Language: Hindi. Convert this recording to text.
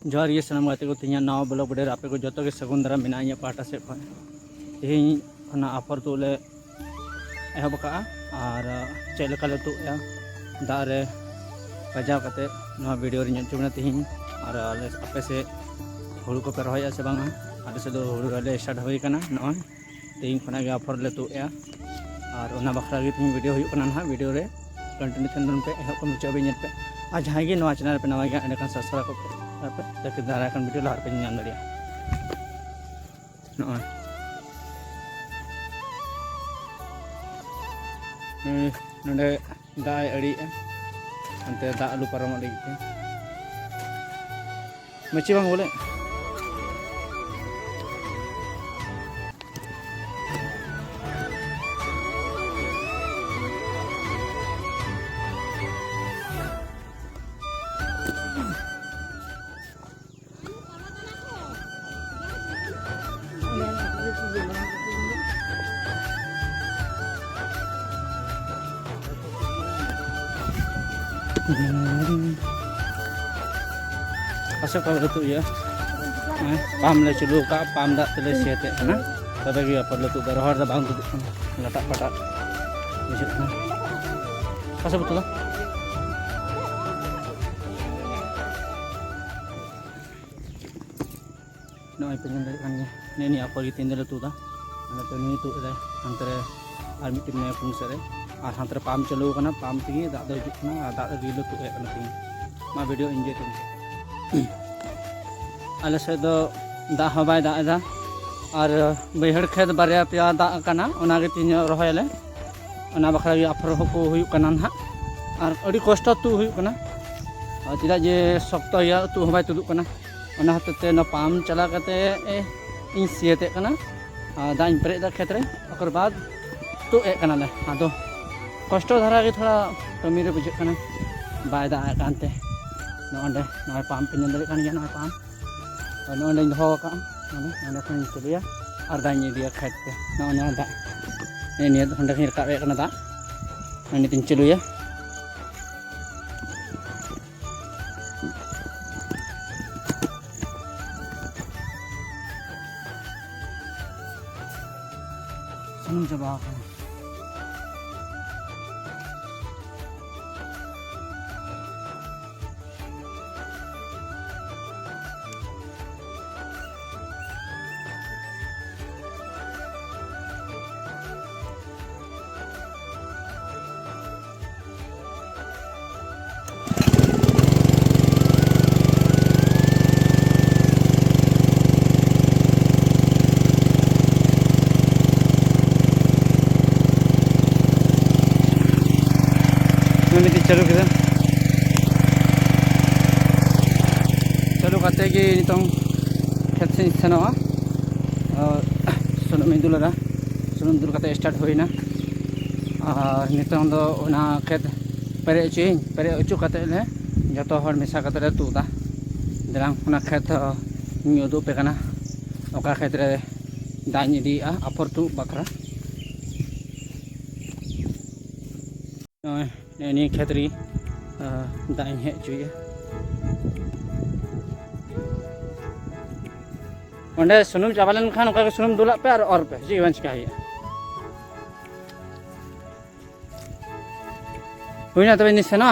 जोहार ये सनम गाते को तीन नाव ब्लॉग वीडियो आपे को जो के सगुन दारा मेना इन पाटा से तीन आफर तो ले एहब का और चेलका ले तुया दारे बजाव करते वीडियो चुना तीन और आपे से हुड़ू को पे रहा से बांगा आले से हुड़ू ले स्टार्ट हो नॉय तीन खना आफर ले तुया और बखरा तीन वीडियो होना वीडियो रे कंटिन्यू थन पे एहब को मुचाबे पे और जहाँ गे चैनल पे नवा गया एंड सब्सक्राइब को ताकि दारा वीडियो लहर पे नाम दाड़िया नोडे दाय अड़ी अंते दा आलू पारम लगे मची बांग बोले asal kalau itu ya pam le culu ka pam dak tele siete na tebe gi apa le tu berhar da bang tu latak patak bisa na asal betul lah no ai pengen dari kan ni apa gitu indel tu dah ana tu ni tu ada antara army tim ne pung sare और हाथ पाम चलो करना पाम ती दाद हजना दाद गिलो तो तीन मा वीडियो एंजॉय तीन आले से दा हाँ बै दादा और बैहड़ खेत बारे पे दाना तीन रहायले बखरा आफर को ना और अड़ी कष्ट तु चेदा जे शक्त तु बै तुदुना हते पाम चला इन सीते दा पेरेज खेत रे और बाद तुले आदो कष्ट धारा के थोड़ा कमी रे बुझे बाय दाते नॉय पाम पे नल गया पाम और नॉय दो खन चलुया और दाई दिया खेत पे नॉय दा नहीं रकाब दा तीन चलुया सुन जबा चलो के चलो करते कि खेत से सेना और सुनम दुलरा सुनम दुल करते स्टार्ट होना और नितों दो खेत पेरे अचू करते ले जो हर मेसा करते तुदा दिलांग खेत उदू पे खेत रे दाई इदी आफर तु बखरा नहीं खेतरी दाई हेज चुए अंडे सुनुम चाबा लेनखान सुनुम दुला पे और पे जी वन चिका हुईना तबे निसेना